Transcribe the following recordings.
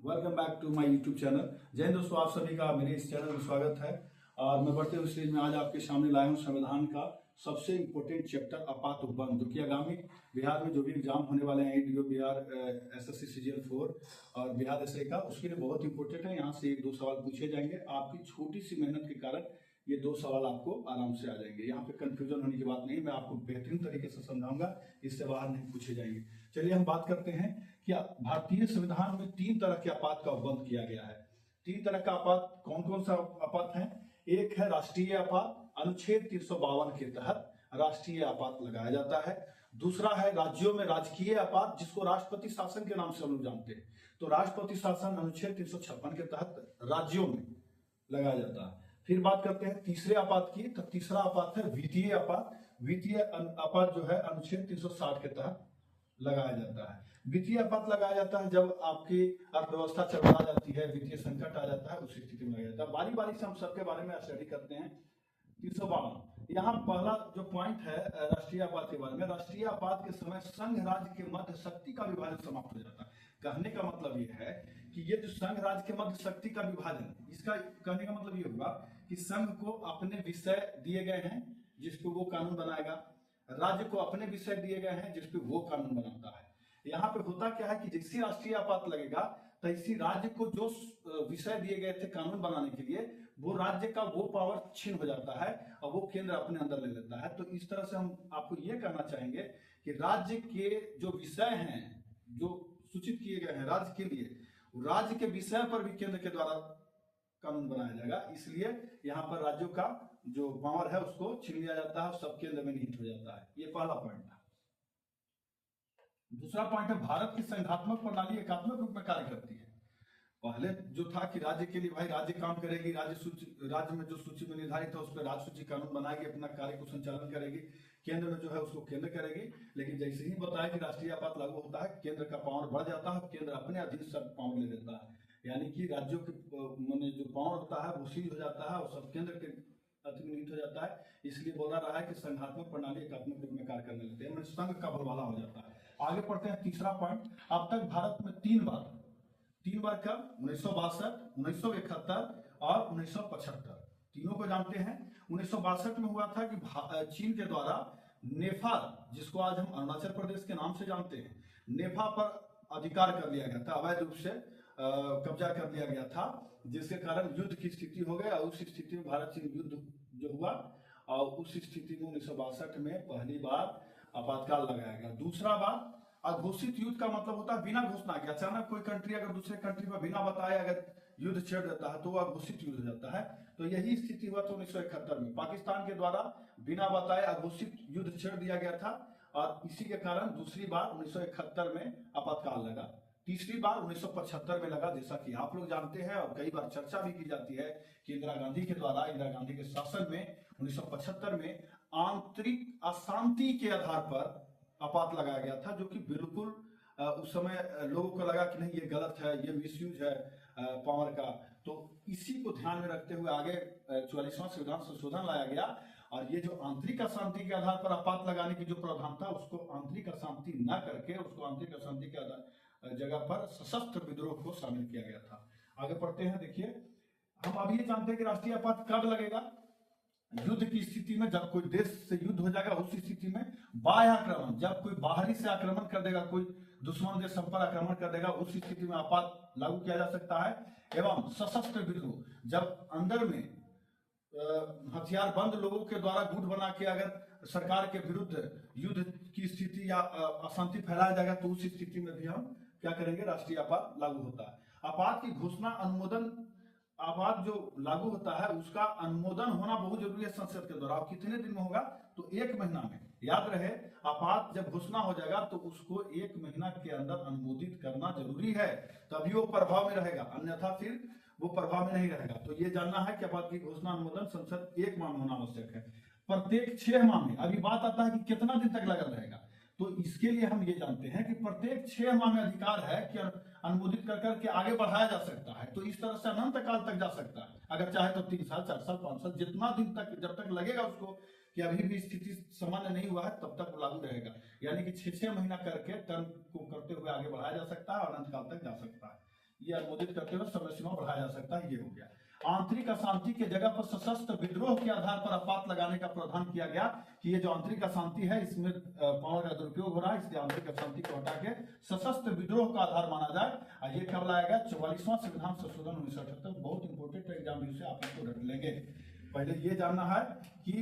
Welcome back to my YouTube channel. जय हिंद दोस्तों, आप सभी का मेरे इस चैनल में स्वागत है। और मैं बढ़ते हुए सीरीज में आज आपके सामने लाया हूं संविधान का सबसे इम्पोर्टेंट चैप्टर आपात उपबंध, जो कि आगामी बिहार में जो भी एग्जाम होने वाले हैं डीओ बिहार, एसएससी सीजीएल 4 और बिहार एसआई का, उसके लिए बहुत इंपॉर्टेंट है। यहाँ से एक दो सवाल पूछे जाएंगे। आपकी छोटी सी मेहनत के कारण ये दो सवाल आपको आराम से आ जाएंगे। यहाँ पे कंफ्यूजन होने की बात नहीं, मैं आपको बेहतरीन तरीके से समझाऊंगा, इससे बाहर नहीं पूछे जाएंगे। चलिए हम बात करते हैं कि भारतीय संविधान में तीन तरह के आपात का उपबंध किया गया है। तीन तरह का आपात कौन कौन सा आपात है? एक है राष्ट्रीय आपात, अनुच्छेद 352 के तहत राष्ट्रीय आपात लगाया जाता है। दूसरा है राज्यों में राजकीय आपात, जिसको राष्ट्रपति शासन के नाम से हम लोग जानते हैं। तो राष्ट्रपति शासन अनुच्छेद 356 के तहत राज्यों में लगाया जाता है। फिर बात करते हैं तीसरे आपात की, तो तीसरा आपात है वित्तीय आपात। वित्तीय आपात जो है अनुच्छेद 360 के तहत लगाया जाता है। वित्तीय आपात लगाया जाता है जब आपकी अर्थव्यवस्था चरमरा जाती है, वित्तीय संकट आ जाता है, उस स्थिति में लगाया जाता है। बारी बारी से हम सबके बारे में स्टडी करते हैं। 352 यहाँ पहला जो पॉइंट है राष्ट्रीय आपात के बारे में। राष्ट्रीय आपात के समय संघ राज्य के मध्य शक्ति का विभाजन समाप्त हो जाता है। कहने का मतलब ये है कि ये जो संघ राज्य के मध्य शक्ति का विभाजन, इसका कहने का मतलब ये होगा कि संघ को अपने विषय दिए गए हैं जिसपे वो कानून बनाएगा, राज्य को अपने विषय दिए गए हैं जिसपे वो कानून बनाता है। यहाँ पे होता क्या है कि जैसी राष्ट्रीय आपात लगेगा तैसी राज्य को जो विषय दिए गए थे कानून बनाने के लिए, वो राज्य का वो पावर छीन हो जाता है और वो केंद्र अपने अंदर ले लेता है। तो इस तरह से हम आपको ये कहना चाहेंगे कि राज्य के जो विषय हैं जो सूचित किए गए हैं राज्य के लिए, राज्य के विषय पर भी केंद्र के द्वारा कानून बनाया जाएगा। इसलिए यहाँ पर राज्यों का जो पावर है उसको छीन लिया जाता है, सब केंद्र में निहित हो जाता है। ये पहला पॉइंट था। दूसरा पॉइंट है भारत की संघात्मक प्रणाली एकात्मक रूप में कार्य करती है। पहले जो था कि राज्य के लिए भाई राज्य काम करेगी, राज्य में जो सूची में निर्धारित है उस पर राज्य सूची कानून बनाएगी, अपना कार्य को संचालन करेगी, केंद्र में जो है उसको केंद्र करेगी। लेकिन जैसे ही बताया कि राष्ट्रीय आपात लागू होता है, केंद्र का पावर बढ़ जाता है, केंद्र अपने अधीन सब पावर ले लेता है। यानी कि राज्यों के मैंने जो पावर होता है वो सीज हो जाता है और सब केंद्र के अतिनिहित हो जाता है। इसलिए बोला रहा है कि संघात्मक प्रणाली एकात्मक रूप में कार्य करने लगते हैं, संघ का बोलबाला हो जाता है। आगे पढ़ते हैं तीसरा पॉइंट। अब तक भारत में तीन बार कब? 1962, 1971 और 1975। तीनों को जानते हैं। 1962 में हुआ था कि चीन के द्वारा नेफा, जिसको आज हम अरुणाचल प्रदेश के नाम से जानते हैं, नेफा पर अधिकार कर लिया गया था, अवैध रूप से कब्जा कर लिया गया था, जिसके कारण युद्ध की स्थिति हो गई। और उस स्थिति में भारत चीन युद्ध जो हुआ और उस स्थिति में 1962 में पहली बार आपातकाल लगाया गया। दूसरा बार अघोषित युद्ध का मतलब होता है बिना घोषणा के, अचानक कोई कंट्री अगर दूसरे कंट्री पर बिना बताए अगर युद्ध छेड़ देता है तो वह अघोषित युद्ध हो जाता है। तो यही स्थिति हुआ था 1971 में। पाकिस्तान के द्वारा बिना बताए अघोषित युद्ध छेड़ दिया गया था और इसी के कारण दूसरी बार 1971 में आपातकाल लगा। तीसरी बार 1975 में लगा, जैसा कि आप लोग जानते हैं और कई बार चर्चा भी की जाती है कि इंदिरा गांधी के द्वारा, इंदिरा गांधी के शासन में 1975 में आंतरिक अशांति के आधार पर आपात लगाया गया था, जो कि बिल्कुल उस समय लोगों को लगा कि नहीं ये गलत है, ये मिसयूज है पावर का। तो इसी को ध्यान में रखते हुए आगे 44वां संविधान संशोधन लाया गया और ये जो आंतरिक अशांति के आधार पर आपात लगाने की जो प्रावधान था उसको आंतरिक अशांति न करके उसको आंतरिक अशांति के जगह पर सशस्त्र विद्रोह को शामिल किया गया था। आगे पढ़ते हैं। देखिए, हम अभी ये जानते हैं कि राष्ट्रीय आपात कब लगेगा? युद्ध की स्थिति में, जब कोई देश से युद्ध हो जाएगा उस स्थिति में। बाह्य आक्रमण, जब कोई बाहरी से आक्रमण कर देगा, कोई दुश्मन देश हम पर आक्रमण कर देगा, उस स्थिति में आपात लागू किया जा सकता है। एवं सशस्त्र विद्रोह, जब अंदर में हथियारबंद लोगों के द्वारा गुट बना के अगर सरकार के विरुद्ध युद्ध की स्थिति या अशांति फैलाया जाएगा तो उस स्थिति में भी हम क्या करेंगे? राष्ट्रीय आपात लागू होता है। आपात की घोषणा अनुमोदन, आपात जो लागू होता है उसका अनुमोदन होना बहुत जरूरी है संसद के द्वारा। कितने दिन में होगा? तो 1 महीना में। याद रहे, आपात जब घोषणा हो जाएगा तो उसको 1 महीना के अंदर अनुमोदित करना जरूरी है, तभी वो प्रभाव में रहेगा, अन्यथा फिर वो प्रभाव में नहीं रहेगा। तो ये जानना है कि आपात की घोषणा अनुमोदन संसद 1 माह में होना आवश्यक है। प्रत्येक 6 माह में। अभी बात आता है कि कितना दिन तक लगा रहेगा, तो इसके लिए हम ये जानते हैं कि प्रत्येक 6 माह में अधिकार है कि अनुमोदित कर करके आगे बढ़ाया जा सकता है। तो इस तरह से अनंत काल तक जा सकता है, अगर चाहे तो 3 साल, 4 साल, 5 साल, जितना दिन तक, जब तक लगेगा उसको कि अभी भी स्थिति सामान्य नहीं हुआ है तब तक लागू रहेगा। यानी कि 6-6 महीना करके टर्म को करते हुए आगे बढ़ाया जा सकता है और अनंत काल तक जा सकता है। ये अनुमोदित करते हुए समय सीमा बढ़ाया जा सकता है। ये हो गया। आंतरिक अशांति के जगह पर सशस्त्र विद्रोह के आधार पर आपात लगाने का प्रावधान किया गया कि ये जो आंतरिक अशांति है इसमें पावर का दुरुपयोग हो रहा है, इसलिए आंतरिक अशांति को हटा के सशस्त्र विद्रोह का आधार माना जाए। ये कब लाया गया? 44वां संविधान संशोधन 1978। बहुत इंपोर्टेंट एग्जाम से आप इसको रट लेंगे। पहले ये जानना है कि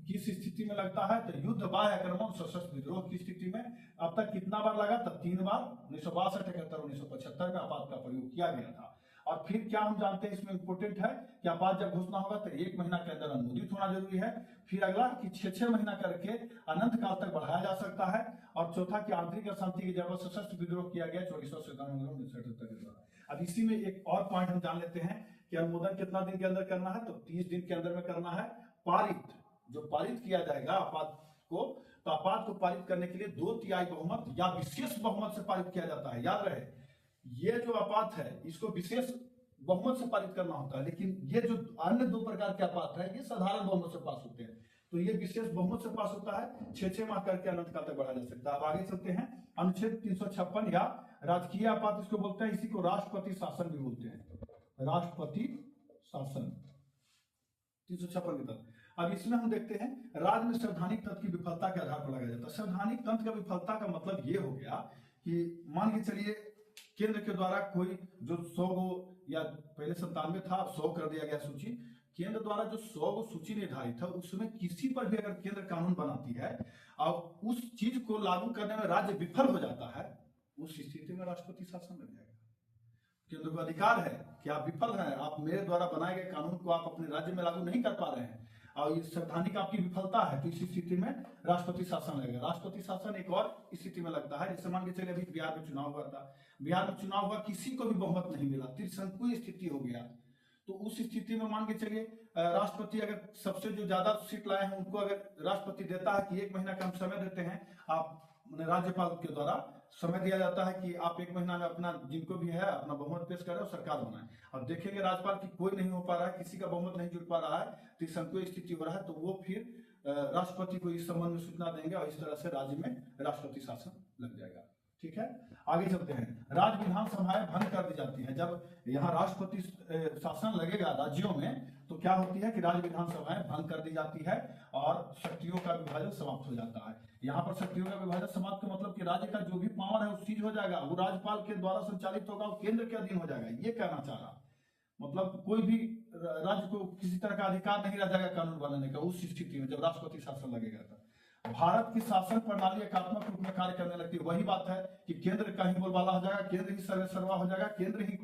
किस स्थिति में लगता है, तो युद्ध, बाह्य आक्रमण, सशस्त्र विद्रोह की स्थिति में। अब तक कितना बार लगा? तब 3 बार। 1962, 71, 1975 में आपात का प्रयोग किया गया था। और फिर क्या हम जानते हैं इसमें इंपोर्टेंट है कि आपात जब घोषणा होगा तो 1 महीना के अंदर अनुमोदित होना जरूरी है। फिर अगला कि 6-6 महीना करके अनंत काल तक बढ़ाया जा सकता है। और चौथा कि आंतरिक अशांति की जगह सशस्त्र विद्रोह किया गया 44वां संविधान 1978 के द्वारा। अब इसी में एक और पॉइंट हम जान लेते हैं कि अनुमोदन कितना दिन के अंदर करना है, तो 30 दिन के अंदर में करना है। पारित, जो पारित किया जाएगा आपात को, तो आपात को पारित करने के लिए 2/3 बहुमत या विशेष बहुमत से पारित किया जाता है। याद रहे, ये जो आपात है इसको विशेष बहुमत से पारित करना होता है, लेकिन ये जो अन्य 2 प्रकार के आपात है ये साधारण बहुमत से पास होते हैं। तो ये विशेष बहुमत से पास होता है। 6-6 माह करके अनंत काल तक बढ़ाया जा सकता है। अब आगे चलते हैं। अनुच्छेद 356 या राजकीय आपात इसको बोलते हैं, इसी को राष्ट्रपति शासन भी बोलते हैं। राष्ट्रपति शासन 356 के तहत। अब इसमें हम देखते हैं राज्य में संवैधानिक तंत्र की विफलता के आधार पर लगाया जाता है। संवैधानिक तंत्र का विफलता का मतलब ये हो गया कि मान के चलिए केंद्र के द्वारा कोई जो 100 गो या पहले 97 था, 100 कर दिया गया सूची। केंद्र द्वारा जो 100 गो सूची निर्धारित है उसमें किसी पर भी अगर केंद्र कानून बनाती है और उस चीज को लागू करने में राज्य विफल हो जाता है, उस स्थिति में राष्ट्रपति शासन लग जाएगा। केंद्र को अधिकार है कि आप विफल हैं, आप मेरे द्वारा बनाए गए कानून को आप अपने राज्य में लागू नहीं कर पा रहे हैं और ये संवैधानिक आपकी विफलता है, तो इस स्थिति में राष्ट्रपति शासन लगेगा। राष्ट्रपति शासन एक और स्थिति में लगता है, जैसे मान के चलिए अभी बिहार में चुनाव हुआ था, बिहार में चुनाव हुआ, किसी को भी बहुमत नहीं मिला, त्रिशंकु स्थिति हो गया। तो उस स्थिति में मान के चलिए राष्ट्रपति अगर सबसे जो ज्यादा सीट लाए हैं उनको अगर राष्ट्रपति देता है कि 1 महीना का हम समय देते हैं, आप राज्यपाल के द्वारा समय दिया जाता है कि आप 1 महीना में अपना जिनको भी है अपना बहुमत पेश करें और सरकार बनाए। अब देखेंगे राज्यपाल की कोई नहीं हो पा रहा है, किसी का बहुमत नहीं जुट पा रहा है, त्रिशंकु स्थिति हो रहा है, तो वो फिर राष्ट्रपति को इस संबंध में सूचना देंगे और इस तरह से राज्य में राष्ट्रपति शासन लग जाएगा। ठीक है, आगे चलते हैं। राज्य विधानसभाएं भंग कर दी जाती है। जब यहाँ राष्ट्रपति शासन लगेगा राज्यों में तो क्या होती है कि राज्य विधानसभाएं भंग कर दी जाती है और शक्तियों का विभाजन समाप्त हो जाता है। यहाँ पर शक्तियों का विभाजन समाप्त का मतलब कि राज्य का जो भी पावर है वो सीज हो जाएगा, वो राज्यपाल के द्वारा संचालित होगा, वो केंद्र के अधीन हो जाएगा। ये कहना चाह रहा, मतलब कोई भी राज्य को किसी तरह का अधिकार नहीं रह जाएगा कानून बनाने का उस स्थिति में जब राष्ट्रपति शासन लगेगा। तो भारत की शासन प्रणाली एकात्मक रूप में कार्य करने लगती है। वही बात है कि केंद्र का ही बोलबाला हो जाएगा, केंद्र ही सर्वेसर्वा हो जाएगा, केंद्र ही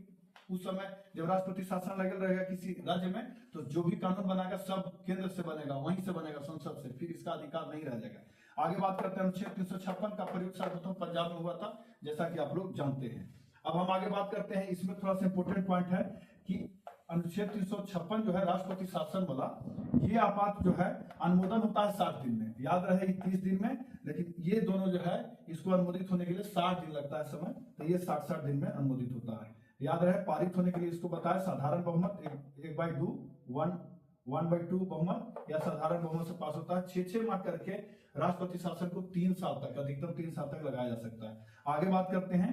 उस समय जब राष्ट्रपति शासन लगे रहेगा किसी राज्य में तो जो भी कानून बनाएगा सब केंद्र से बनेगा, वहीं से बनेगा, संसद से, फिर इसका अधिकार नहीं रह जाएगा। आगे बात करते हैं अनुच्छेद 356 का प्रयोग सर्वप्रथम पंजाब में हुआ था, जैसा कि आप लोग जानते हैं। अब हम आगे बात करते हैं, इसमें थोड़ा सा इंपोर्टेंट पॉइंट है कि अनुच्छेद 356 जो है राष्ट्रपति शासन वाला, ये आपात जो है अनुमोदन होता है 60 दिन में। याद रहे 30 दिन में, लेकिन ये दोनों जो है इसको अनुमोदित होने के लिए 60 दिन लगता है समय, तो ये 60 दिन में अनुमोदित होता है। याद रहे पारित होने के लिए इसको बताया साधारण बहुमत 1/2 बहुमत या साधारण बहुमत से पास होता है। 6-6 माह करके राष्ट्रपति शासन को 3 साल तक, अधिकतम 3 साल तक लगाया जा सकता है। आगे बात करते हैं,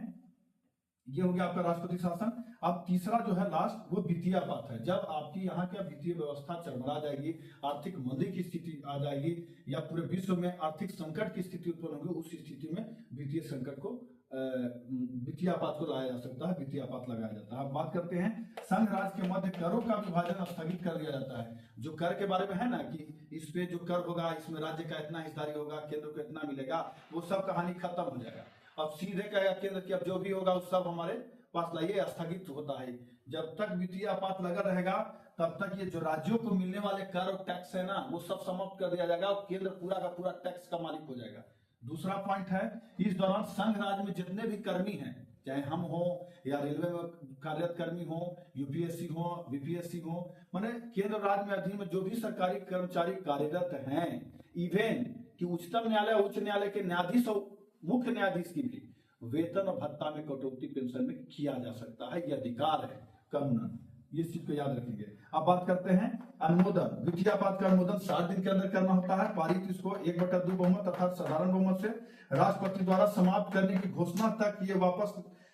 ये हो गया आपका राष्ट्रपति शासन। अब तीसरा जो है लास्ट वो वित्तीय आपात है। जब आपकी यहाँ की वित्तीय व्यवस्था चरमरा जाएगी, आर्थिक मंदी की स्थिति आ जाएगी या पूरे विश्व में आर्थिक संकट की स्थिति उत्पन्न होगी, उस स्थिति में वित्तीय संकट को वित्तीय आपात को लाया जा सकता है, वित्तीय आपात लगाया जाता है। अब बात करते हैं संघ राज्य के मध्य करों का विभाजन स्थगित कर दिया जाता है। जो कर के बारे में है ना कि इस पे जो कर होगा इसमें राज्य का इतना हिस्सेदारी होगा, केंद्र को इतना मिलेगा, वो सब कहानी खत्म हो जाएगा। अब सीधे कहेगा केंद्र की अब जो भी होगा उस सब हमारे पास लाइए, स्थगित होता है। जब तक वित्तीय आपात लगा रहेगा तब तक ये जो राज्यों को मिलने वाले कर और टैक्स है ना वो सब समाप्त कर दिया जाएगा और केंद्र पूरा का पूरा टैक्स का मालिक हो जाएगा। दूसरा पॉइंट है, इस दौरान संघ राज्य में जितने भी कर्मी हैं, चाहे हम हो या रेलवे में कार्यरत कर्मी हो, यूपीएससी हो, बीपीएससी हो, माने केंद्र राज्य में अधीन में जो भी सरकारी कर्मचारी कार्यरत हैं, इवन कि उच्चतम न्यायालय, उच्च न्यायालय के न्यायाधीश और मुख्य न्यायाधीश की भी वेतन और भत्ता में कटौती पेंशन में किया जा सकता है। यह अधिकार है कानूनन, इस चीज को याद रखेंगे। अब बात करते हैं अनुमोदन। वित्तीय आपात का अनुमोदन 60 दिन के अंदर करना होता है। पारित इसको 1/2 बहुमत अर्थात साधारण बहुमत से राष्ट्रपति द्वारा समाप्त करने की घोषणा तक ये वापस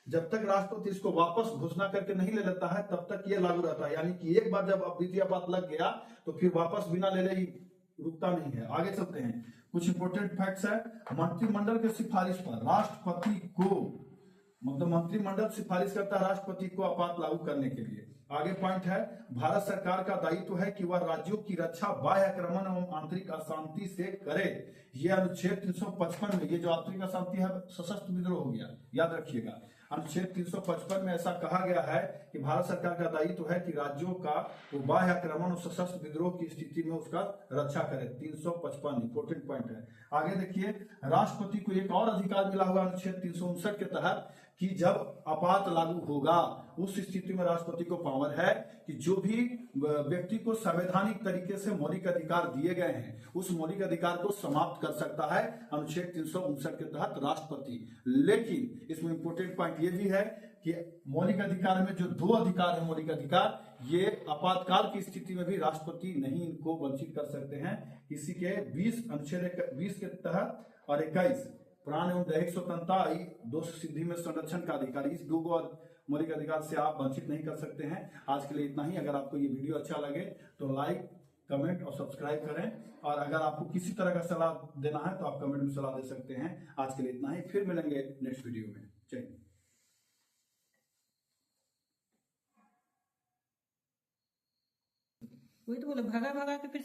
जब तक राष्ट्रपति इसको वापस घोषणा करके नहीं ले लेता है तब तक ये लागू रहता है। यानी कि एक बार जब विधि आपात लग गया तो फिर वापस बिना ले ही रुकता नहीं है। आगे चलते हैं, कुछ इंपोर्टेंट फैक्ट्स है। मंत्रिमंडल के सिफारिश पर राष्ट्रपति को, मतलब मंत्रिमंडल सिफारिश करता है राष्ट्रपति को आपात लागू करने के लिए। आगे पॉइंट है, भारत सरकार का दायित्व है कि वह राज्यों की रक्षा बाह्य आक्रमण एवं आंतरिक अशांति से करे। यह अनुच्छेद 355 में, ये जो आंतरिक अशांति है सशस्त्र विद्रोह हो गया, याद रखिएगा। अनुच्छेद 355 में ऐसा कहा गया है कि भारत सरकार का दायित्व है कि राज्यों का वो बाह्य आक्रमण और सशस्त्र विद्रोह की स्थिति में उसका रक्षा करे। 355 इंपोर्टेंट पॉइंट है। आगे देखिए, राष्ट्रपति को एक और अधिकार मिला हुआ अनुच्छेद 359 के तहत कि जब आपात लागू होगा उस स्थिति में राष्ट्रपति को पावर है कि जो भी व्यक्ति को संवैधानिक तरीके से मौलिक अधिकार दिए गए हैं उस मौलिक अधिकार को समाप्त कर सकता है अनुच्छेद 359 के तहत राष्ट्रपति। लेकिन इसमें इंपोर्टेंट पॉइंट ये भी है कि मौलिक अधिकार में जो दो अधिकार है मौलिक अधिकार, ये आपातकाल की स्थिति में भी राष्ट्रपति नहीं इनको वंचित कर सकते हैं। इसी के 20 अनुच्छेद 20 के तहत और 21 प्राण एवं दैहिक स्वतंत्रता, दो सिद्धि में संरक्षण का अधिकार, इस दो मौलिक अधिकार से आप वंचित नहीं कर सकते हैं। आज के लिए इतना ही। अगर आपको ये वीडियो अच्छा लगे तो लाइक, कमेंट और सब्सक्राइब करें। और अगर आपको किसी तरह का सलाह देना है तो आप कमेंट में सलाह दे सकते हैं। आज के लिए इतना ही, फिर मिलेंगे नेक्स्ट वीडियो में। जय हिंद। वही तो बोले, भागा भागा के फिर